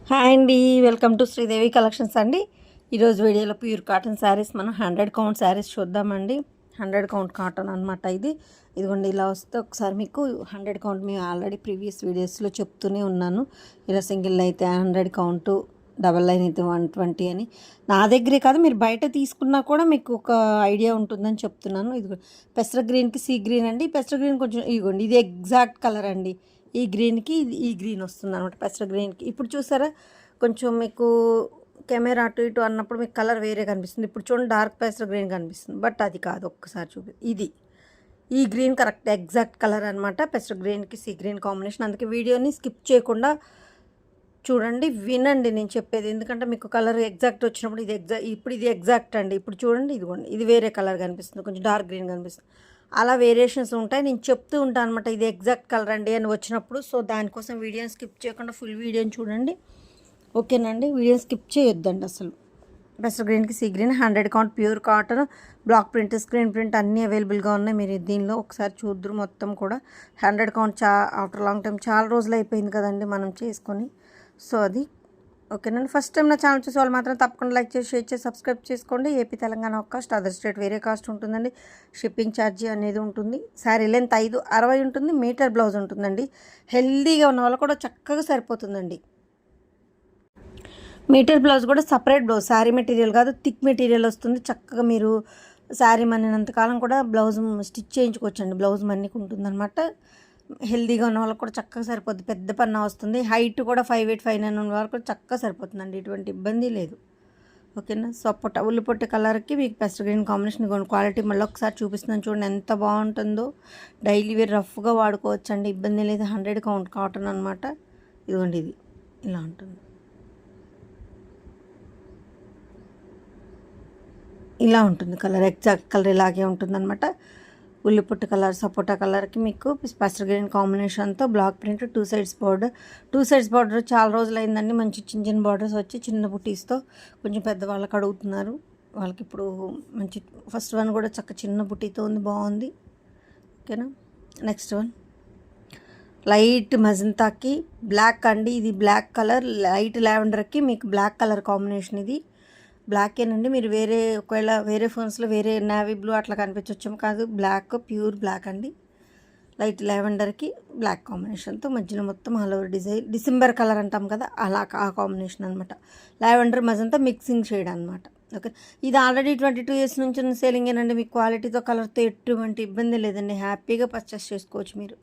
Hi అండి, welcome to Sridevi collections అండి. ఈరోజు వీడియోలో ప్యూర్ కాటన్ శారీస్ మనం 100 కౌంట్ శారీస్ చూద్దామండి. 100 కౌంట్ కాటన్ అనమాట. ఇదిగోండి ఇలా వస్తే ఒకసారి మీకు 100 కౌంట్ మేము ఆల్రెడీ ప్రీవియస్ వీడియోస్లో చెప్తూనే ఉన్నాను. ఇలా సింగిల్ అయితే 100 కౌంటు, డబల్ లైన్ అయితే 120 అని. నా దగ్గరే కాదు, మీరు బయట తీసుకున్నా కూడా మీకు ఒక ఐడియా ఉంటుందని చెప్తున్నాను. ఇదిగో పెసర గ్రీన్కి సీ గ్రీన్ అండి. పెసర గ్రీన్ కొంచెం ఇదిగోండి ఇది ఎగ్జాక్ట్ కలర్ అండి. ఈ గ్రీన్కి ఈ గ్రీన్ వస్తుంది అనమాట, పెసర గ్రీన్కి. ఇప్పుడు చూసారా, కొంచెం మీకు కెమెరా అటు ఇటు అన్నప్పుడు మీకు కలర్ వేరే కనిపిస్తుంది. ఇప్పుడు చూడండి డార్క్ పెసర గ్రీన్ కనిపిస్తుంది, బట్ అది కాదు. ఒక్కసారి ఇది ఈ గ్రీన్ కరెక్ట్ ఎగ్జాక్ట్ కలర్ అనమాట. పెసర గ్రీన్కి సీ గ్రీన్ కాంబినేషన్. అందుకే వీడియోని స్కిప్ చేయకుండా చూడండి, వినండి నేను చెప్పేది. ఎందుకంటే మీకు కలర్ ఎగ్జాక్ట్ వచ్చినప్పుడు ఇది ఎగ్జాక్ట్ అండి. ఇప్పుడు చూడండి, ఇదిగోండి ఇది వేరే కలర్ కనిపిస్తుంది, కొంచెం డార్క్ గ్రీన్ కనిపిస్తుంది. అలా వేరియేషన్స్ ఉంటాయి, నేను చెప్తూ ఉంటాను అనమాట. ఇది ఎగ్జాక్ట్ కలర్ అండి అని వచ్చినప్పుడు. సో దానికోసం వీడియోని స్కిప్ చేయకుండా ఫుల్ వీడియోని చూడండి, ఓకేనండి. వీడియోని స్కిప్ చేయొద్దండి అసలు. పెసర గ్రీన్కి sea green 100 count pure cotton, block print, screen print అన్నీ అవైలబుల్గా ఉన్నాయి. మీరు దీనిలో ఒకసారి చూద్దరు మొత్తం కూడా. 100 కౌంట్ ఆఫ్టర్ లాంగ్ టైం చాలా రోజులు అయిపోయింది కదండి మనం చేసుకొని. సో అది ఓకేనండి. ఫస్ట్ టైం నా ఛానల్ చూసే వాళ్ళు మాత్రం తప్పకుండా లైక్ చేసి, షేర్ చేసి, సబ్స్క్రైబ్ చేసుకోండి. ఏపీ తెలంగాణ ఒక కాస్ట్, అదర్ స్టేట్ వేరే కాస్ట్ ఉంటుందండి. షిప్పింగ్ ఛార్జీ అనేది ఉంటుంది. శారీ లెంత్ 560 ఉంటుంది. మీటర్ బ్లౌజ్ ఉంటుందండి. హెల్దీగా ఉన్న వాళ్ళు కూడా చక్కగా సరిపోతుందండి. మీటర్ బ్లౌజ్ కూడా సపరేట్ బ్లౌజ్, శారీ మెటీరియల్ కాదు, థిక్ మెటీరియల్ వస్తుంది. చక్కగా మీరు శారీ మన్నినంతకాలం కూడా బ్లౌజ్ స్టిచ్ చేయించుకోవచ్చండి. బ్లౌజ్ మన్నికి ఉంటుందన్నమాట. హెల్దీగా ఉన్న వాళ్ళకి కూడా చక్కగా సరిపోద్ది. పెద్ద పన్నా వస్తుంది. హైట్ కూడా 5'8", 5'9" ఉన్న వాళ్ళకి కూడా చక్కగా సరిపోతుందండి. ఎటువంటి ఇబ్బంది లేదు, ఓకేనా. సో ఉల్లిపొట్టు కలర్కి మీకు పెసర గ్రీన్ కాంబినేషన్ క్వాలిటీ మళ్ళీ ఒకసారి చూపిస్తున్నాను చూడండి, ఎంత బాగుంటుందో. డైలీ వేర్ రఫ్గా వాడుకోవచ్చు అండి, ఇబ్బంది లేదు. 100 కౌంట్ కాటన్ అనమాట. ఇదిగోండి ఇది ఇలా ఉంటుంది, ఇలా ఉంటుంది కలర్. ఎగ్జాక్ట్ కలర్ ఇలాగే ఉంటుందన్నమాట. ఉల్లిపొట్టు కలర్, సపోటా కలర్కి మీకు పెసర గ్రీన్ కాంబినేషన్తో బ్లాక్ ప్రింట్, 2 సైడ్స్ బార్డర్. చాలా రోజులు అయిందండి. మంచి చిన్న చిన్న బార్డర్స్ వచ్చి చిన్న బుటీస్తో కొంచెం పెద్దవాళ్ళకి అడుగుతున్నారు. వాళ్ళకి ఇప్పుడు మంచి ఫస్ట్ వన్ కూడా చిన్న బుటీతో ఉంది, బాగుంది, ఓకేనా. నెక్స్ట్ వన్ లైట్ మజంతాకి బ్లాక్ అండి. ఇది బ్లాక్ కలర్, లైట్ లావెండర్కి మీకు బ్లాక్ కలర్ కాంబినేషన్. ఇది బ్లాకేనండి. మీరు ఒకవేళ వేరే ఫోన్స్లో వేరే నావీ బ్లూ అట్లా కనిపించవచ్చేమో, కాదు, బ్లాక్, ప్యూర్ బ్లాక్ అండి. లైట్ లావెండర్కి బ్లాక్ కాంబినేషన్తో మధ్యలో మొత్తం all over design, December colour అంటాం కదా, అలా ఆ కాంబినేషన్ అనమాట. లావెండర్ మజంతా మిక్సింగ్ షేడ్ అనమాట, ఓకే. ఇది ఆల్రెడీ 22 years నుంచి ఉన్న సేలింగేనండి. మీకు క్వాలిటీతో, కలర్తో ఎటువంటి ఇబ్బంది లేదండి. హ్యాపీగా పర్చేస్ చేసుకోవచ్చు మీరు,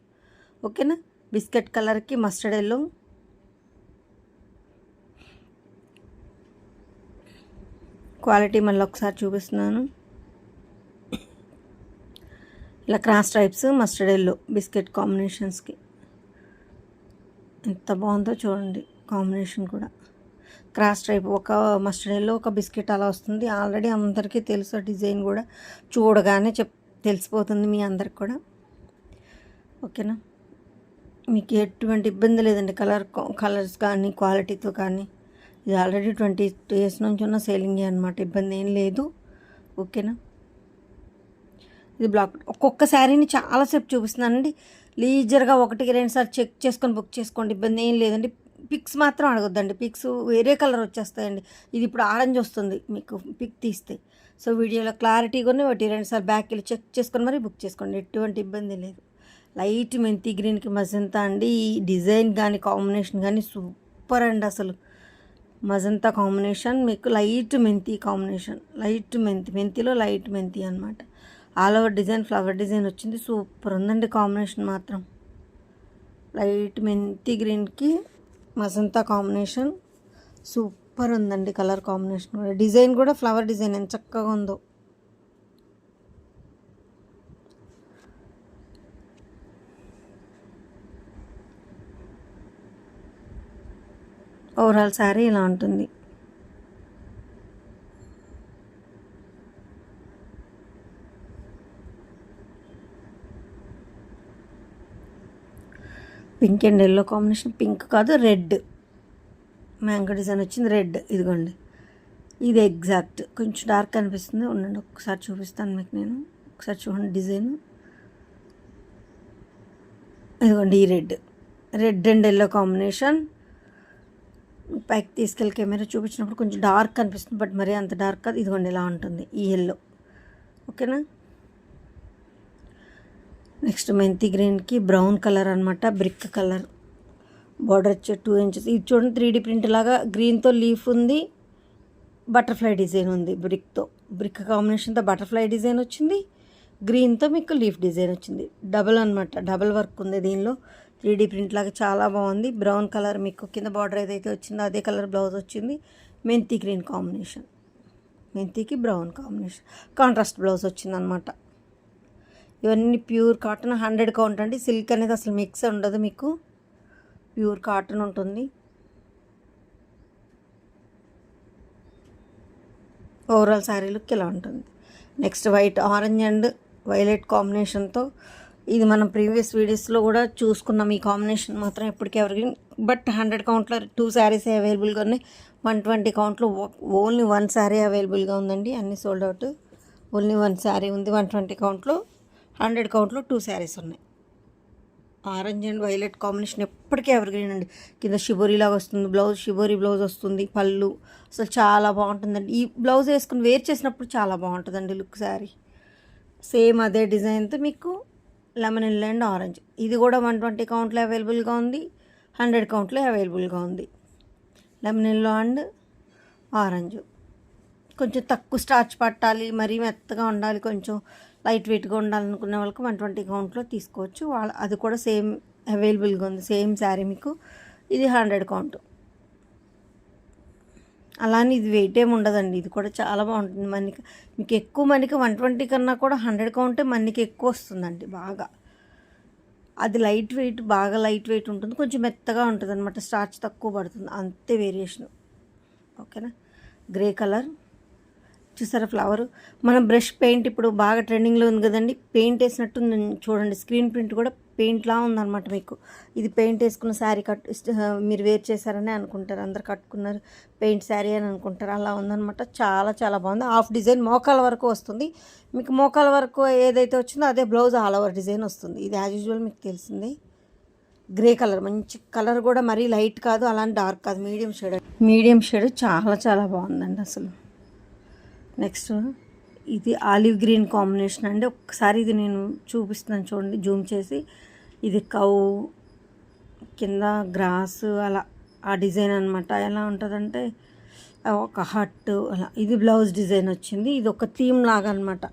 ఓకేనా. బిస్కెట్ కలర్కి మస్టర్డ్ ఎల్లో, క్వాలిటీ మళ్ళీ ఒకసారి చూపిస్తున్నాను. ఇలా cross stripes, mustard yellow, biscuit కాంబినేషన్స్కి ఎంత బాగుందో చూడండి. కాంబినేషన్ కూడా క్రాస్ స్ట్రైప్, ఒక మస్టర్డ్ ఎల్లో, ఒక బిస్కెట్ అలా వస్తుంది. ఆల్రెడీ అందరికీ తెలుసు, డిజైన్ కూడా చూడగానే తెలిసిపోతుంది మీ అందరికి కూడా, ఓకేనా. మీకు ఎటువంటి ఇబ్బంది లేదండి. కలర్స్ కానీ క్వాలిటీతో కానీ. ఇది ఆల్రెడీ 22 years నుంచి ఉన్న సేలింగే అనమాట, ఇబ్బంది ఏం లేదు, ఓకేనా. ఇది బ్లాక్. ఒక్కొక్క శారీని చాలాసేపు చూపిస్తున్నానండి. లీజర్గా 1-2 సార్లు చెక్ చేసుకొని బుక్ చేసుకోండి, ఇబ్బంది ఏం లేదండి. పిక్స్ మాత్రం అడగొద్దండి, పిక్స్ వేరే కలర్ వచ్చేస్తాయండి. ఇది ఇప్పుడు ఆరెంజ్ వస్తుంది మీకు పిక్ తీస్తే. సో వీడియోలో క్లారిటీగానే 1-2 సార్లు బ్యాక్ వెళ్ళి చెక్ చేసుకొని మరి బుక్ చేసుకోండి, ఎటువంటి ఇబ్బంది లేదు. లైట్ మెంతి గ్రీన్కి మజంతా అండి. ఈ డిజైన్ కానీ కాంబినేషన్ కానీ సూపర్ అండి అసలు. మజంతా కాంబినేషన్ మీకు లైట్ మెంతి కాంబినేషన్, లైట్ మెంతిలో లైట్ మెంతి అనమాట. All over design flower design వచ్చింది, సూపర్ ఉందండి కాంబినేషన్ మాత్రం. లైట్ మెంతి గ్రీన్కి మజంతా కాంబినేషన్ సూపర్ ఉందండి. కలర్ కాంబినేషన్ కూడా, డిజైన్ కూడా ఫ్లవర్ డిజైన్ ఎంత చక్కగా ఉందో. ఓవరాల్ శారీ ఇలా ఉంటుంది. Pink and yellow combination, pink కాదు రెడ్, మ్యాంగో డిజైన్ వచ్చింది, రెడ్. ఇదిగోండి ఇది ఎగ్జాక్ట్, కొంచెం డార్క్ అనిపిస్తుంది. ఉండండి ఒకసారి చూపిస్తాను మీకు నేను. ఒకసారి చూడండి డిజైన్, ఇదిగోండి ఈ రెడ్ అండ్ ఎల్లో కాంబినేషన్. పైకి తీసుకెళ్ళి కెమెరా చూపించినప్పుడు కొంచెం డార్క్ అనిపిస్తుంది, బట్ మరీ అంత డార్క్ కాదు. ఇదిగోండి ఇలా ఉంటుంది ఈ ఎల్లో. ఓకేనా. నెక్స్ట్ మెంతి గ్రీన్కి బ్రౌన్ కలర్ అనమాట, బ్రిక్ కలర్. బార్డర్ వచ్చే 2 ఇంచెస్. ఇది చూడండి 3D ప్రింట్ లాగా గ్రీన్తో లీఫ్ ఉంది, బటర్ఫ్లై డిజైన్ ఉంది. బ్రిక్ కాంబినేషన్తో బటర్ఫ్లై డిజైన్ వచ్చింది, గ్రీన్తో మీకు లీఫ్ డిజైన్ వచ్చింది. డబల్ అనమాట, డబల్ వర్క్ ఉంది దీనిలో. 3D ప్రింట్ లాగా చాలా బాగుంది. బ్రౌన్ కలర్ మీకు కింద బార్డర్ ఏదైతే వచ్చిందో అదే కలర్ బ్లౌజ్ వచ్చింది. మెంతి గ్రీన్ కాంబినేషన్, మెంతికి బ్రౌన్ కాంబినేషన్, కాంట్రాస్ట్ బ్లౌజ్ వచ్చింది అనమాట. ఇవన్నీ ప్యూర్ కాటన్, 100 కౌంట్ అండి. సిల్క్ అనేది అసలు మిక్స్ ఉండదు, మీకు ప్యూర్ కాటన్ ఉంటుంది. ఓవరాల్ శారీ లుక్ ఇలా ఉంటుంది. Next white, orange and violet కాంబినేషన్తో, ఇది మనం ప్రీవియస్ వీడియోస్లో కూడా చూసుకున్నాం. ఈ కాంబినేషన్ మాత్రం ఎప్పటికీ ఎవరికి, బట్ 100 కౌంట్లో 2 శారీస్ అవైలబుల్గా ఉన్నాయి. 120 కౌంట్లో ఓన్లీ 1 శారీ అవైలబుల్గా ఉందండి. అన్నీ సోల్డ్ అవుట్. ఓన్లీ 1 శారీ ఉంది 120 కౌంట్లో. 100 కౌంట్లో 2 శారీస్ ఉన్నాయి. ఆరెంజ్ అండ్ వైలెట్ కాంబినేషన్ ఎప్పటికీ ఎవర్గ్రీన్ అండి. కింద షిబోరీ లాగా వస్తుంది బ్లౌజ్, షిబోరీ బ్లౌజ్ వస్తుంది. పళ్ళు అసలు చాలా బాగుంటుందండి. ఈ బ్లౌజ్ వేసుకుని వేర్ చేసినప్పుడు చాలా బాగుంటుందండి లుక్. శారీ సేమ్ అదే డిజైన్తో మీకు లెమన్ ఎల్లో అండ్ ఆరెంజ్. ఇది కూడా 120 కౌంట్లో అవైలబుల్గా ఉంది, 100 కౌంట్లో అవైలబుల్గా ఉంది. Lemon yellow and orange. కొంచెం తక్కువ స్టార్చ్ పట్టాలి, మరీ మెత్తగా ఉండాలి, కొంచెం లైట్ వెయిట్గా ఉండాలనుకునే వాళ్ళకి 120 కౌంట్లో తీసుకోవచ్చు. అది కూడా సేమ్ అవైలబుల్గా ఉంది. సేమ్ శారీ మీకు. ఇది 100 కౌంట్. అలానే ఇది వెయిట్ ఏమి ఉండదండి. ఇది కూడా చాలా బాగుంటుంది. మీకు ఎక్కువ మనకి 120 కన్నా కూడా 100 కౌంటే మనకి ఎక్కువ వస్తుందండి బాగా. అది లైట్ వెయిట్, బాగా లైట్ వెయిట్ ఉంటుంది, కొంచెం మెత్తగా ఉంటుంది అనమాట, స్టార్చ్ తక్కువ పడుతుంది, అంతే వేరియేషన్. ఓకేనా. గ్రే కలర్ చూసారా ఫ్లవర్. మన బ్రష్ పెయింట్ ఇప్పుడు బాగా ట్రెండింగ్లో ఉంది కదండి, పెయింట్ వేసినట్టు చూడండి. స్క్రీన్ ప్రింట్ కూడా పెయింట్లా ఉందన్నమాట మీకు. ఇది పెయింట్ వేసుకున్న శారీ మీరు వేర్ చేశారని అనుకుంటారు, అందరు కట్టుకున్నారు పెయింట్ శారీ అని అనుకుంటారు. అలా ఉందన్నమాట. చాలా చాలా బాగుంది. హాఫ్ డిజైన్ మోకాల వరకు వస్తుంది మీకు. మోకాల వరకు ఏదైతే వచ్చిందో అదే బ్లౌజ్ ఆల్ ఓవర్ డిజైన్ వస్తుంది. ఇది యాజ్ యూజువల్ మీకు తెలిసింది. గ్రే కలర్, మంచి కలర్ కూడా, మరీ లైట్ కాదు అలానే డార్క్ కాదు, మీడియం షేడ్ చాలా చాలా బాగుందండి అసలు. నెక్స్ట్ ఇది ఆలివ్ గ్రీన్ కాంబినేషన్ అండి. ఒక్కసారి ఇది నేను చూపిస్తున్నాను చూడండి జూమ్ చేసి. ఇది కౌ కింద గ్రాస్ అలా ఆ డిజైన్ అనమాట. ఎలా ఉంటుందంటే ఒక హట్ అలా. ఇది బ్లౌజ్ డిజైన్ వచ్చింది. ఇది ఒక థీమ్ లాగా అనమాట,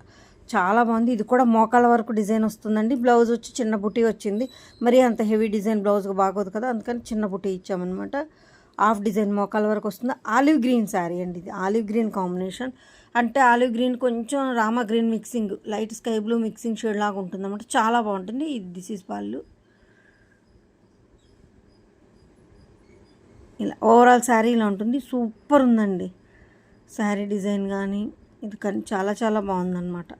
చాలా బాగుంది. ఇది కూడా మోకాల వరకు డిజైన్ వస్తుందండి. బ్లౌజ్ వచ్చి చిన్న బుటీ వచ్చింది. మరి అంత హెవీ డిజైన్ బ్లౌజ్గా బాగోదు కదా, అందుకని చిన్న బుటీ ఇచ్చామన్నమాట. హాఫ్ డిజైన్ మోకాల వరకు వస్తుంది. ఆలివ్ గ్రీన్ శారీ అండి ఇది. ఆలివ్ గ్రీన్ కాంబినేషన్ అంటే ఆలివ్ గ్రీన్ కొంచెం Rama green mixing, light sky blue mixing shade లాగా ఉంటుంది అన్నమాట. చాలా బాగుంటుంది. ఇది దిస్ ఈజ్ పళ్ళు. ఇలా ఓవరాల్ శారీ ఇలా ఉంటుంది. సూపర్ ఉందండి శారీ డిజైన్ కానీ ఇది కానీ చాలా చాలా బాగుందన్నమాట.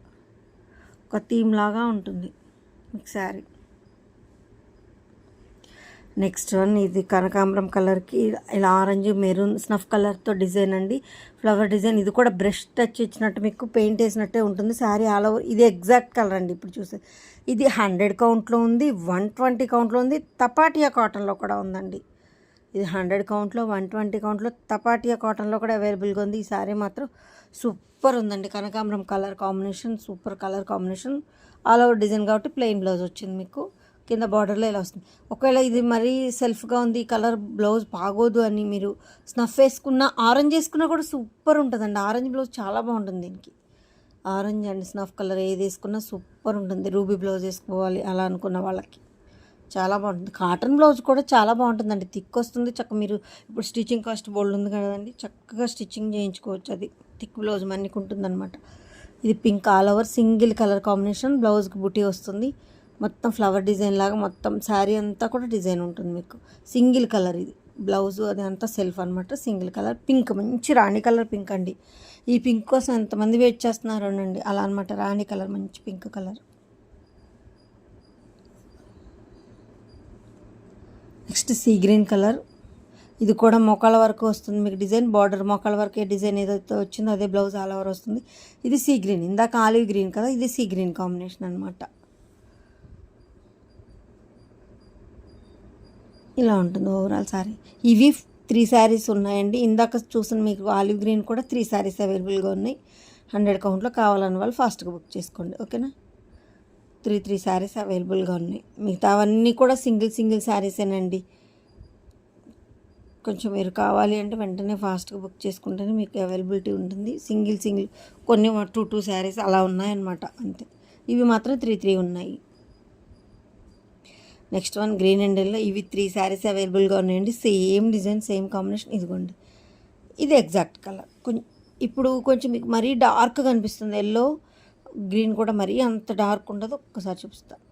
ఒక థీమ్ లాగా ఉంటుంది మీకు శారీ. నెక్స్ట్ వన్ ఇది కనకాంబరం కలర్కి ఇలా ఆరెంజ్ మెరూన్ స్నఫ్ కలర్తో డిజైన్ అండి, ఫ్లవర్ డిజైన్. ఇది కూడా బ్రష్ టచ్ ఇచ్చినట్టు మీకు పెయింట్ వేసినట్టే ఉంటుంది శారీ ఆల్ ఓవర్. ఇది ఎగ్జాక్ట్ కలర్ అండి ఇప్పుడు చూసే. ఇది 100 కౌంట్లో ఉంది, 120 కౌంట్లో ఉంది, తపాటియా కాటన్లో కూడా ఉందండి. ఇది 100 కౌంట్లో, 120 కౌంట్లో, తపాటియా కాటన్లో కూడా అవైలబుల్గా ఉంది. ఈ శారీ మాత్రం సూపర్ ఉందండి. కనకాంబరం colour combination, super colour combination, all over design కాబట్టి ప్లెయిన్ బ్లౌజ్ వచ్చింది మీకు. కింద బార్డర్లో ఇలా వస్తుంది. ఒకవేళ ఇది మరీ సెల్ఫ్గా ఉంది, కలర్ బ్లౌజ్ బాగోదు అని మీరు స్నఫ్ వేసుకున్న, ఆరెంజ్ వేసుకున్నా కూడా సూపర్ ఉంటుందండి. ఆరెంజ్ బ్లౌజ్ చాలా బాగుంటుంది దీనికి. ఆరెంజ్ అండ్ స్నఫ్ కలర్ ఏది వేసుకున్నా సూపర్ ఉంటుంది. రూబీ బ్లౌజ్ వేసుకోవాలి అలా అనుకున్న వాళ్ళకి చాలా బాగుంటుంది. కాటన్ బ్లౌజ్ కూడా చాలా బాగుంటుందండి, థిక్ వస్తుంది. మీరు ఇప్పుడు స్టిచ్చింగ్ కాస్ట్ బోల్డ్ ఉంది కదండి, చక్కగా స్టిచ్చింగ్ చేయించుకోవచ్చు. అది థిక్ బ్లౌజ్ మన్నికి ఉంటుందన్నమాట. ఇది pink all over single colour combination, బ్లౌజ్కి బుటీ వస్తుంది. మొత్తం ఫ్లవర్ డిజైన్ లాగా మొత్తం శారీ అంతా కూడా డిజైన్ ఉంటుంది మీకు. సింగిల్ కలర్ ఇది బ్లౌజ్, అది అంతా సెల్ఫ్ అనమాట. సింగిల్ కలర్ పింక్, మంచి రాణి కలర్ పింక్ అండి. ఈ పింక్ కోసం ఎంతమంది వెయిట్ చేస్తున్నారు అండి, అలా అనమాట. రాణి కలర్, మంచి pink colour. Next sea green colour. ఇది కూడా మోకాల వరకు వస్తుంది మీకు డిజైన్. బార్డర్ మోకాల వరకు ఏ డిజైన్ ఏదైతే వచ్చిందో అదే బ్లౌజ్ ఆల్ ఓవర్ వస్తుంది. ఇది సీ గ్రీన్, ఇందాక ఆలివ్ గ్రీన్ కదా, ఇది సీ గ్రీన్ కాంబినేషన్ అనమాట. ఇలా ఉంటుంది ఓవరాల్ సారీ. ఇవి 3 శారీస్ ఉన్నాయండి. ఇందాక చూసిన మీకు ఆలివ్ గ్రీన్ కూడా 3 శారీస్ అవైలబుల్గా ఉన్నాయి. 100 కౌంట్లో కావాలన్న వాళ్ళు ఫాస్ట్గా బుక్ చేసుకోండి. ఓకేనా, 3 శారీస్ అవైలబుల్గా ఉన్నాయి. మిగతావన్నీ కూడా సింగిల్ శారీసేనండి. కొంచెం మీరు కావాలి అంటే వెంటనే ఫాస్ట్గా బుక్ చేసుకుంటేనే మీకు అవైలబిలిటీ ఉంటుంది. సింగిల్ కొన్ని 2 శారీస్ అలా ఉన్నాయన్నమాట అంతే. ఇవి మాత్రం 3 ఉన్నాయి. Next one green and yellow. ఇవి 3 శారీస్ అవైలబుల్గా ఉన్నాయండి. Same design, same combination. ఇదిగోండి, ఇది ఎగ్జాక్ట్ కలర్. ఇప్పుడు కొంచెం మీకు మరీ డార్క్గా కనిపిస్తుంది. ఎల్లో గ్రీన్ కూడా మరీ అంత డార్క్ ఉండదు. ఒక్కసారి చూపిస్తాను.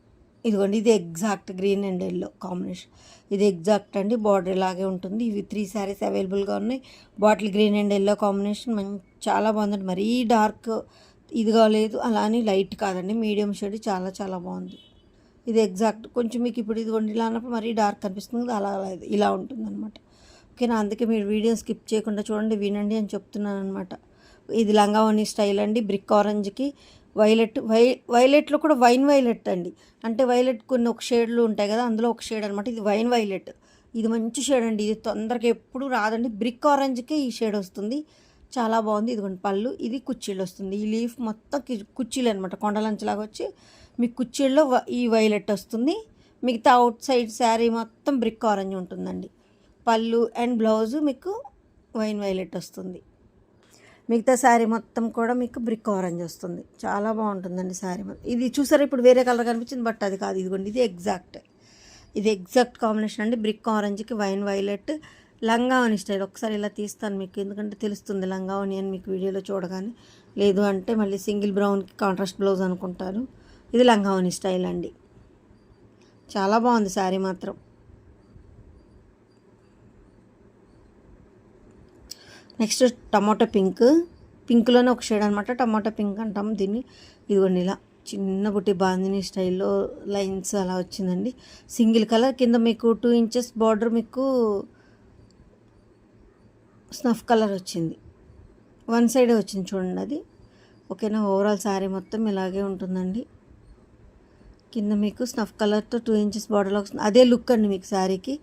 ఇదిగోండి, ఇది exact green and yellow combination. ఇది ఎగ్జాక్ట్ అండి, బార్డర్ ఇలాగే ఉంటుంది. ఇవి 3 శారీస్ అవైలబుల్గా ఉన్నాయి. Bottle green and yellow combination చాలా బాగుందండి. మరీ డార్క్ ఇదిగా లేదు, అలా అని లైట్ కాదండి, మీడియం షేడ్. చాలా బాగుంది. ఇది ఎగ్జాక్ట్. కొంచెం మీకు ఇప్పుడు ఇదిగోండి ఇలా అన్నప్పుడు మరీ డార్క్ కనిపిస్తుంది, అలా ఇలా ఉంటుంది అనమాట. ఓకేనా, అందుకే మీరు వీడియో స్కిప్ చేయకుండా చూడండి, వినండి అని చెప్తున్నాను అనమాట. ఇది లంగావోణి స్టైల్ అండి. బ్రిక్ ఆరెంజ్కి వైలెట్లో కూడా వైన్ వైలెట్ అండి. అంటే వైలెట్ కొన్ని ఒక షేడ్లు ఉంటాయి కదా, అందులో ఒక షేడ్ అనమాట. ఇది వైన్ వైలెట్. ఇది మంచి షేడ్ అండి. ఇది తొందరగా ఎప్పుడు రాదండి. బ్రిక్ ఆరెంజ్కి ఈ షేడ్ వస్తుంది, చాలా బాగుంది. ఇదిగోండి పళ్ళు, ఇది కుర్చీలు వస్తుంది. ఈ లీఫ్ మొత్తం కుర్చీలు అనమాట, కొండలంచలాగా వచ్చి మీకు కుర్చీల్లో ఈ వైలెట్ వస్తుంది. మిగతా అవుట్ సైడ్ శారీ మొత్తం బ్రిక్ ఆరెంజ్ ఉంటుందండి. పళ్ళు అండ్ బ్లౌజు మీకు వైన్ వైలెట్ వస్తుంది. మిగతా శారీ మొత్తం కూడా మీకు బ్రిక్ ఆరెంజ్ వస్తుంది. చాలా బాగుంటుందండి శారీ. ఇది చూసారా, ఇప్పుడు వేరే కలర్ కనిపించింది, బట్ అది కాదు. ఇదిగోండి, ఇది ఎగ్జాక్ట్ కాంబినేషన్ అండి. బ్రిక్ ఆరెంజ్కి వైన్ వైలెట్ లంగావని స్టైల్. ఒకసారి ఇలా తీస్తాను మీకు, ఎందుకంటే తెలుస్తుంది లంగావని అని మీకు వీడియోలో చూడగానే. లేదు అంటే మళ్ళీ సింగిల్ బ్రౌన్కి కాంట్రాస్ట్ బ్లౌజ్ అనుకుంటారు. ఇది లంగావని స్టైల్ అండి. చాలా బాగుంది శారీ మాత్రం. నెక్స్ట్ టమాటో పింక్లోనే ఒక షేడ్ అనమాట, టమాటో పింక్ అంటాం దీన్ని. ఇదిగోండి ఇలా చిన్న బుట్టి బాందిని స్టైల్లో లైన్స్ అలా వచ్చిందండి. సింగిల్ కలర్ కింద మీకు 2 ఇంచెస్ బార్డర్ మీకు స్నఫ్ కలర్ వచ్చింది. వన్ సైడే వచ్చింది చూడండి అది. ఓకేనా, ఓవరాల్ శారీ మొత్తం ఇలాగే ఉంటుందండి. కింద మీకు స్నఫ్ కలర్తో 2 ఇంచెస్ బార్డర్లో వస్తుంది. అదే లుక్ అండి మీకు శారీకి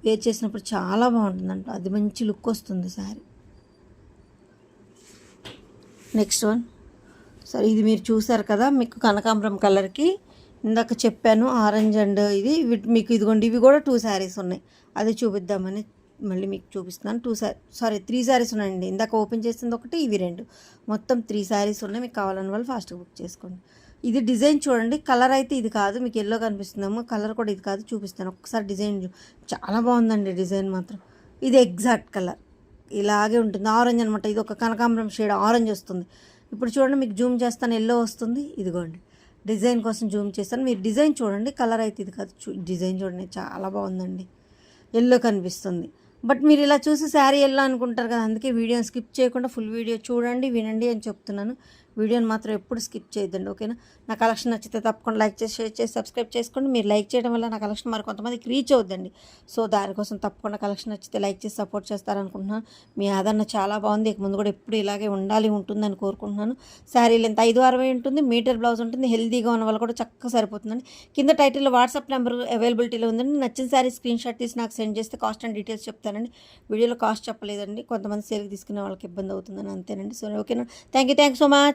వేర్ చేసినప్పుడు చాలా బాగుంటుందంట. అది మంచి లుక్ వస్తుంది శారీ. నెక్స్ట్ వన్, సరే ఇది మీరు చూసారు కదా, మీకు కనకాంబరం కలర్కి ఇందాక చెప్పాను ఆరెంజ్ అండ్ ఇది మీకు ఇదిగోండి. ఇవి కూడా 2 శారీస్ ఉన్నాయి, అది చూపిద్దామని మళ్ళీ మీకు చూపిస్తున్నాను. 3 శారీస్ ఉన్నాయండి. ఇందాక ఓపెన్ చేసింది ఒకటి, ఇవి 2, మొత్తం 3 శారీస్ ఉన్నాయి. మీకు కావాలని వాళ్ళు ఫాస్ట్గా బుక్ చేసుకోండి. ఇది డిజైన్ చూడండి, కలర్ అయితే ఇది కాదు, మీకు ఎల్లో కనిపిస్తుందేమో, కలర్ కూడా ఇది కాదు. చూపిస్తాను ఒకసారి డిజైన్. చాలా బాగుందండి డిజైన్ మాత్రం. ఇది ఎగ్జాక్ట్ కలర్ ఇలాగే ఉంటుంది, ఆరెంజ్ అనమాట. ఇది ఒక కనకాంబరం షేడ్ ఆరెంజ్ వస్తుంది. ఇప్పుడు చూడండి, మీకు జూమ్ చేస్తాను, ఎల్లో వస్తుంది. ఇదిగోండి, డిజైన్ కోసం జూమ్ చేస్తాను, మీరు డిజైన్ చూడండి. కలర్ అయితే ఇది కాదు, డిజైన్ చూడండి, చాలా బాగుందండి. ఎల్లో కనిపిస్తుంది, బట్ మీరు ఇలా చూసి శారీ ఎల్లో అనుకుంటారు కదా, అందుకే వీడియోని స్కిప్ చేయకుండా ఫుల్ వీడియో చూడండి, వినండి అని చెప్తున్నాను. వీడియోని మాత్రం ఎప్పుడు స్కిప్ చేయొద్దండి. ఓకేనా, నా కలెక్షన్ నచ్చితే తప్పకుండా లైక్ చేసి, షేర్ చేసి, సబ్స్క్రైబ్ చేసుకోండి. మీరు లైక్ చేయడం వల్ల నా కలెక్షన్ మరి కొంతమందికి రీచ్ అవుద్దండి. సో దానికోసం తప్పకుండా కలెక్షన్ నచ్చితే లైక్ చేసి సపోర్ట్ చేస్తారనుకుంటున్నాను. మీ ఆదరణ చాలా బాగుంది. ఇక ముందు కూడా ఎప్పుడు ఇలాగే ఉంటుందని కోరుకుంటున్నాను. శారీ లెంత్ 560 ఉంటుంది, మీటర్ బ్లౌజ్ ఉంటుంది. హెల్తీగా ఉన్న వాళ్ళు కూడా చక్కగా సరిపోతుందండి. కింద టైటిల్లో వాట్సాప్ నెంబర్ అవైలబిలిటీలో ఉందండి. నచ్చిన శారీ స్క్రీన్ షాట్ తీసి నాకు సెండ్ చేస్తే కాస్ట్ అండ్ డీటెయిల్స్ చెప్తానండి. వీడియోలో కాస్ట్ చెప్పలేదండి, కొంతమంది సేల్కి తీసుకునే వాళ్ళకి ఇబ్బంది అవుతుందని, అంతేనండి. సో ఓకేనా, థ్యాంక్ యూ సో మచ్.